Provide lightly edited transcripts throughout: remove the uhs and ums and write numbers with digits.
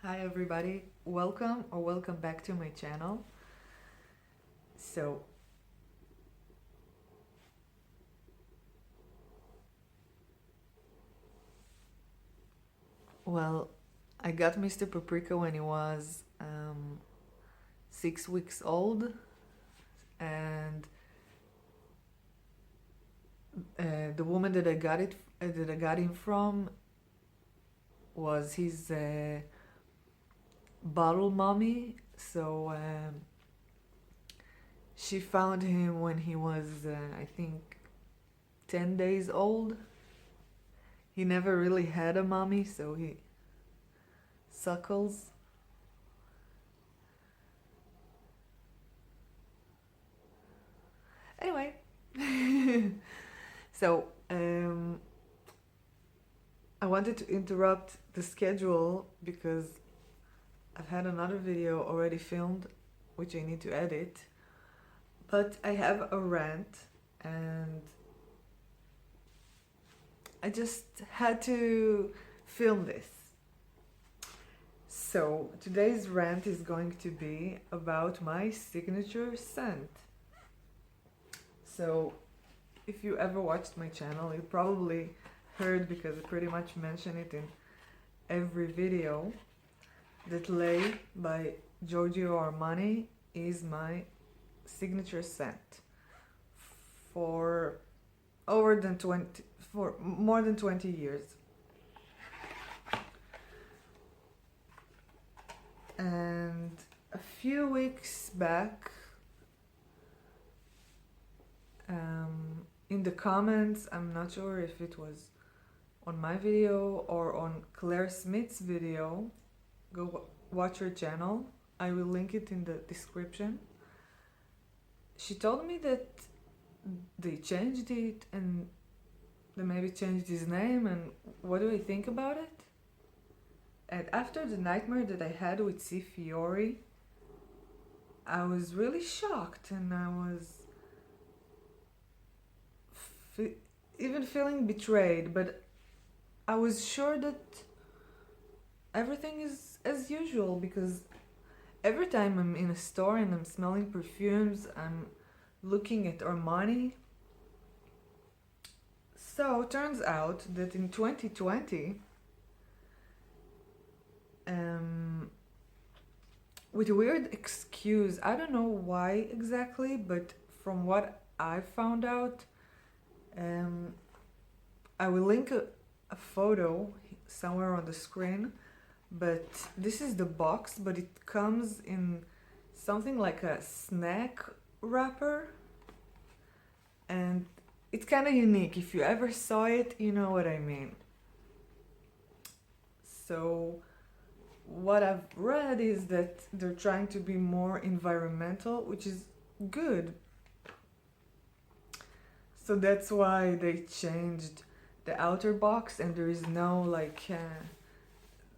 Hi everybody, welcome back to my channel. So I got Mr. Paprika when he was 6 weeks old, and the woman that I got him from was his bottle mommy. So she found him when he was I think 10 days old. He never really had a mommy, so he suckles. Anyway, so I wanted to interrupt the schedule because I've had another video already filmed, which I need to edit, but I have a rant and I just had to film this. So today's rant is going to be about my signature scent. So if you ever watched my channel, you probably heard, because I pretty much mention it in every video, that Lei by Giorgio Armani is my signature scent for more than 20 years. And a few weeks back, in the comments, I'm not sure if it was on my video or on Claire Smith's video, go watch her channel, I will link it in the description. She told me that they changed it and they maybe changed his name, and what do I think about it? And after the nightmare that I had with C. Fiore, I was really shocked, and I was even feeling betrayed, but I was sure that everything is as usual, because every time I'm in a store and I'm smelling perfumes, I'm looking at Armani. So turns out that in 2020, with a weird excuse, I don't know why exactly, but from what I found out, I will link a photo somewhere on the screen, but this is the box, but it comes in something like a snack wrapper, and it's kind of unique. If you ever saw it, you know what I mean. So what I've read is that they're trying to be more environmental, which is good. So that's why they changed the outer box, and there is no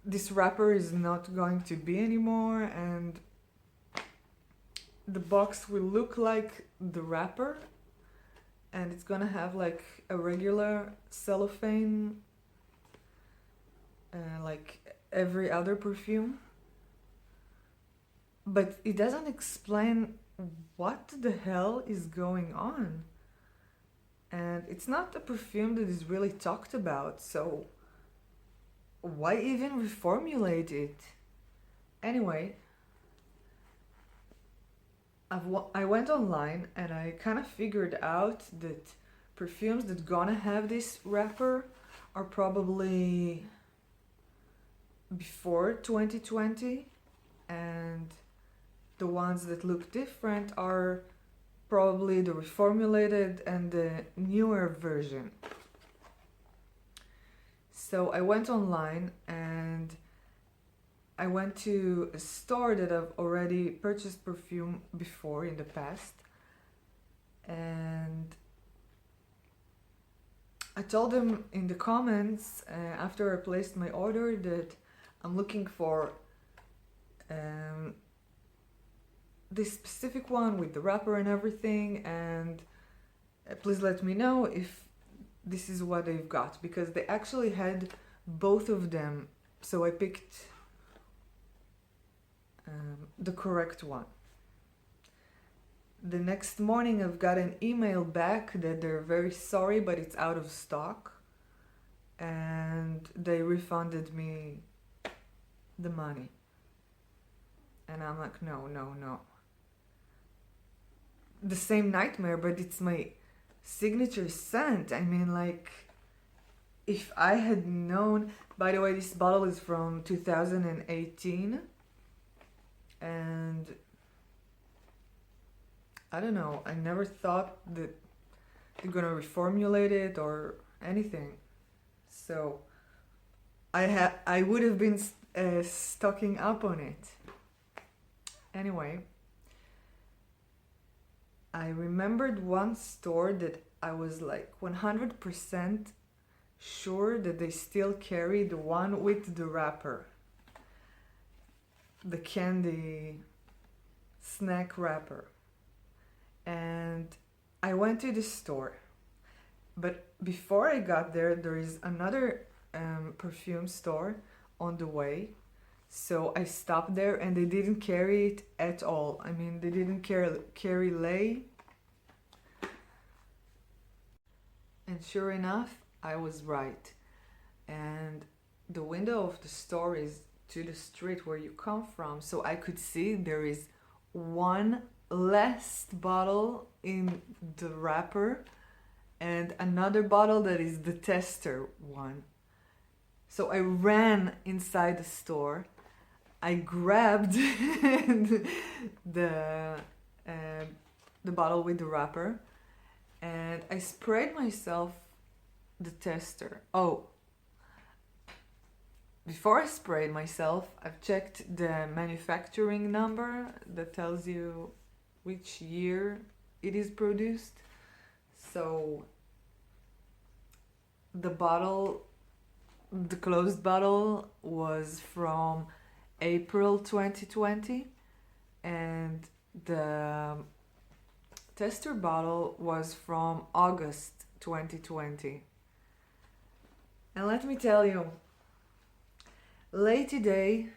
this wrapper is not going to be anymore, and the box will look like the wrapper, and it's gonna have like a regular cellophane, like every other perfume, but it doesn't explain what the hell is going on. And it's not a perfume that is really talked about, so why even reformulate it? Anyway, I went online and I kind of figured out that perfumes that gonna have this wrapper are probably before 2020, and the ones that look different are probably the reformulated and the newer version. So I went online and I went to a store that I've already purchased perfume before in the past, and I told them in the comments after I placed my order that I'm looking for this specific one with the wrapper and everything, and please let me know if this is what they've got, because they actually had both of them. So I picked the correct one. The next morning I've got an email back that they're very sorry, but it's out of stock, and they refunded me the money. And I'm like, no. The same nightmare, but it's my signature scent. I mean, like, if I had known... By the way, this bottle is from 2018, and I don't know, I never thought that they're gonna reformulate it or anything. So I would have been stocking up on it. Anyway, I remembered one store that I was like 100% sure that they still carry the one with the wrapper, the candy snack wrapper. And I went to the store, but before I got there, there is another perfume store on the way. So I stopped there, and they didn't carry it at all. I mean, they didn't carry lei. And sure enough, I was right. And the window of the store is to the street where you come from, so I could see there is one last bottle in the wrapper and another bottle that is the tester one. So I ran inside the store. I grabbed the bottle with the wrapper, and I sprayed myself the tester. Oh, before I sprayed myself, I've checked the manufacturing number that tells you which year it is produced. So the closed bottle was from April 2020, and the tester bottle was from August 2020. And let me tell you, lei today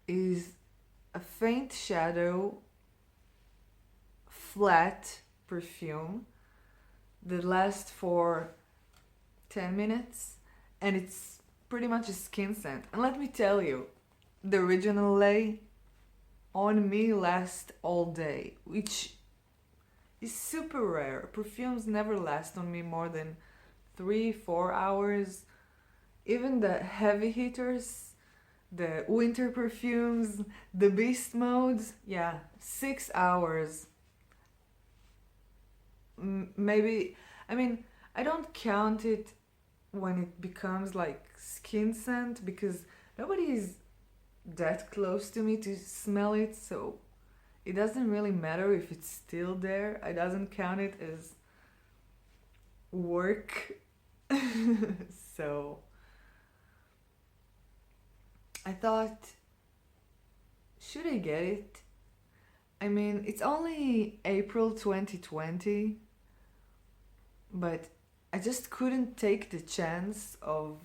is a faint shadow, flat perfume that lasts for 10 minutes, and it's pretty much a skin scent. And let me tell you, the original lei on me lasts all day, which is super rare. Perfumes never last on me more than 3-4 hours. Even the heavy hitters, the winter perfumes, the beast modes, 6 hours. Maybe, I mean, I don't count it when it becomes like skin scent, because nobody is that close to me to smell it, so it doesn't really matter if it's still there. I doesn't count it as work. So I thought, should I get it? I mean, it's only April 2020, but I just couldn't take the chance of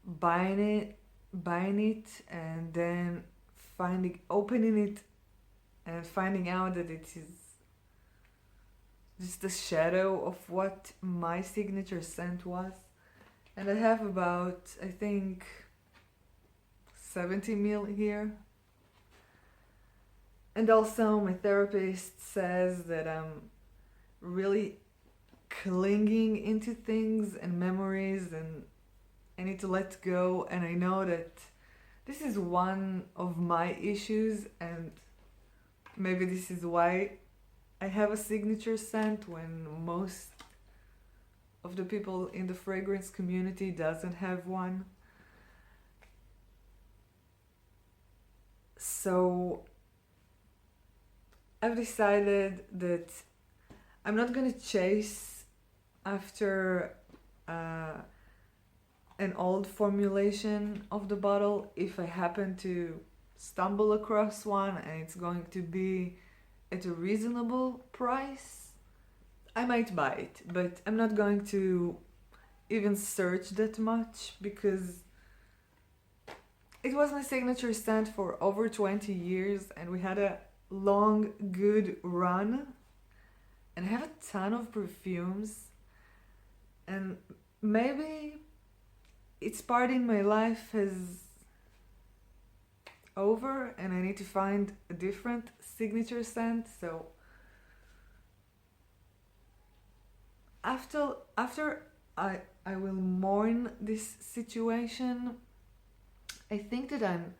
buying it and then opening it and finding out that it is just a shadow of what my signature scent was. And I have about, I think, 70 ml here. And also my therapist says that I'm really clinging into things and memories, and I need to let go. And I know that this is one of my issues, and maybe this is why I have a signature scent when most of the people in the fragrance community doesn't have one. So I've decided that I'm not gonna chase after an old formulation of the bottle. If I happen to stumble across one and it's going to be at a reasonable price, I might buy it, but I'm not going to even search that much, because it was my signature scent for over 20 years, and we had a long, good run. And I have a ton of perfumes, and maybe its part in my life is over, and I need to find a different signature scent. So after I will mourn this situation, I think that I'm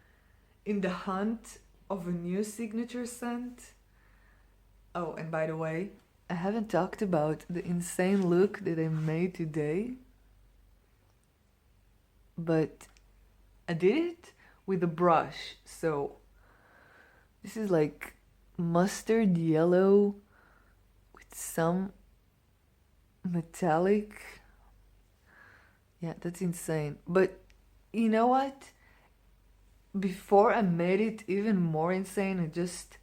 in the hunt of a new signature scent. Oh, and by the way, I haven't talked about the insane look that I made today, but I did it with a brush. So this is like mustard yellow with some metallic. Yeah, that's insane. But you know what? Before I made it even more insane, I just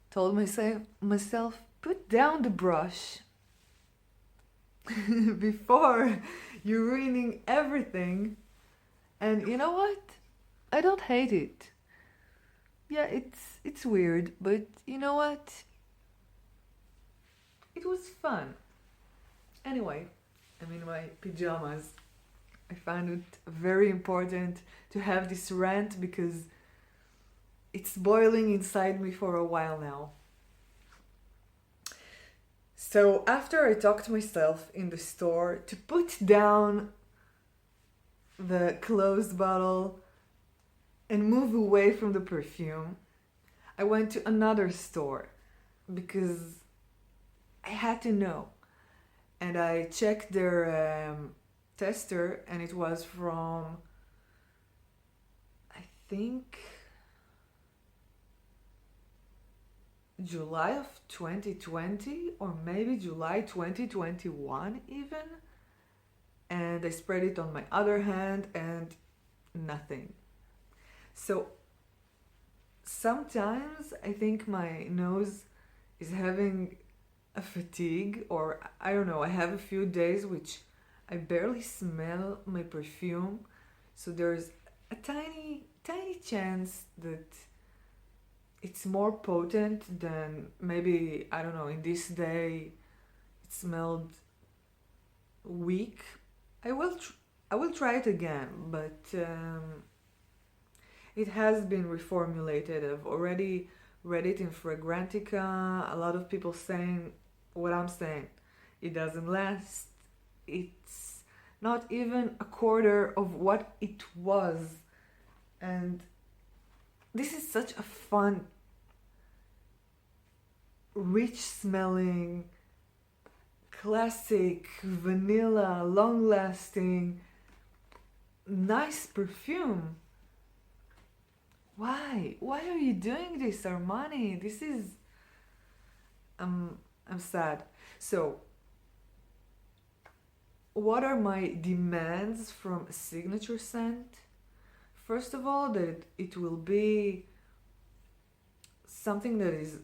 told myself, put down the brush before you're ruining everything. And you know what? I don't hate it. Yeah, it's weird, but you know what? It was fun. Anyway, I'm in my pajamas. I found it very important to have this rant because it's boiling inside me for a while now. So after I talked myself in the store to put down the closed bottle and move away from the perfume, I went to another store because I had to know. And I checked their tester, and it was from, I think, July of 2020 or maybe July 2021 even. And I spread it on my other hand and nothing. So sometimes I think my nose is having a fatigue, or I don't know, I have a few days which I barely smell my perfume. So there's a tiny chance that it's more potent than maybe, I don't know, in this day it smelled weak. I will try it again, but it has been reformulated. I've already read it in Fragrantica. A lot of people saying what I'm saying. It doesn't last. It's not even a quarter of what it was. And this is such a fun, rich smelling, classic, vanilla, long lasting, nice perfume. Why? Why are you doing this, Armani? This is... I'm sad. So, what are my demands from a signature scent? First of all, that it will be something that is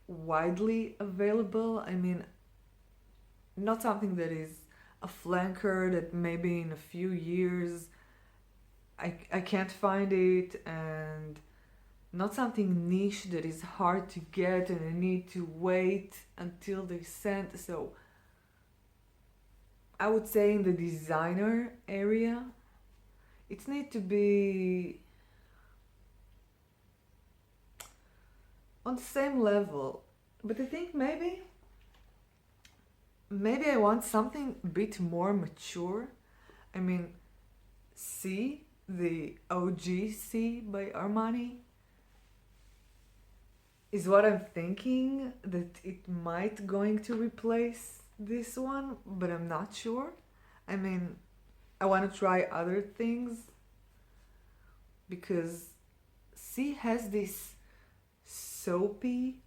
widely available. I mean, not something that is a flanker that maybe in a few years I can't find it, and not something niche that is hard to get and I need to wait until they send. So I would say in the designer area, it needs to be on the same level. But I think maybe I want something a bit more mature. I mean, C, the OG C by Armani, is what I'm thinking, that it might going to replace this one, but I'm not sure. I mean, I want to try other things because C has this soapy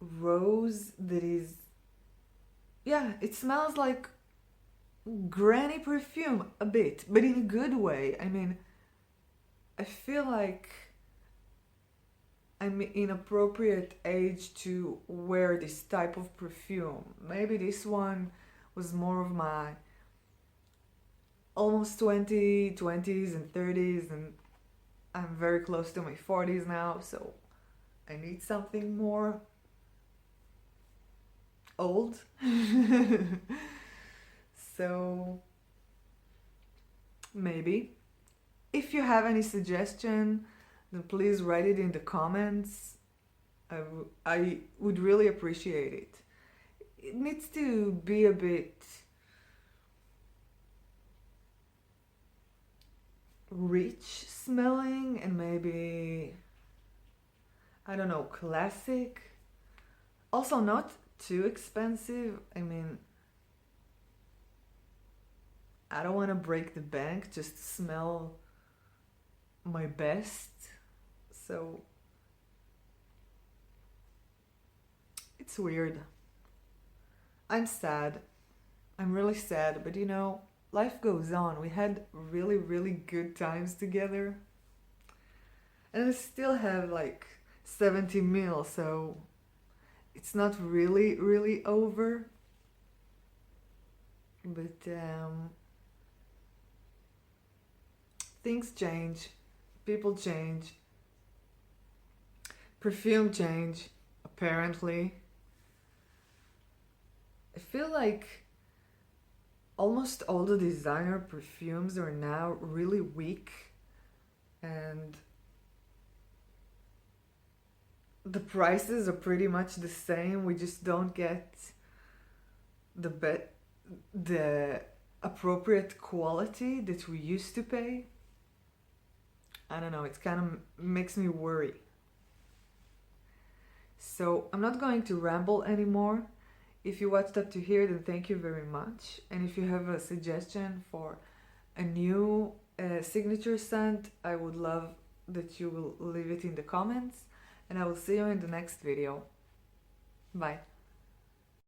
rose that is, yeah, it smells like granny perfume a bit, but in a good way. I mean, I feel like I'm in appropriate age to wear this type of perfume. Maybe this one was more of my almost 20s and 30s, and I'm very close to my 40s now, so I need something more old. So maybe. If you have any suggestion, then please write it in the comments. I would really appreciate it. It needs to be a bit rich smelling and maybe, I don't know, classic. Also not too expensive. I mean, I don't want to break the bank, just smell my best. So it's weird. I'm sad. I'm really sad, but you know, life goes on. We had really, really good times together. And I still have like 70 mil, so it's not really, really over. But things change, people change, perfume change, apparently. I feel like almost all the designer perfumes are now really weak, and the prices are pretty much the same. We just don't get the appropriate quality that we used to pay. I don't know, it kind of makes me worry. So I'm not going to ramble anymore. If you watched up to here, then thank you very much. And if you have a suggestion for a new signature scent, I would love that you will leave it in the comments. And I will see you in the next video. Bye.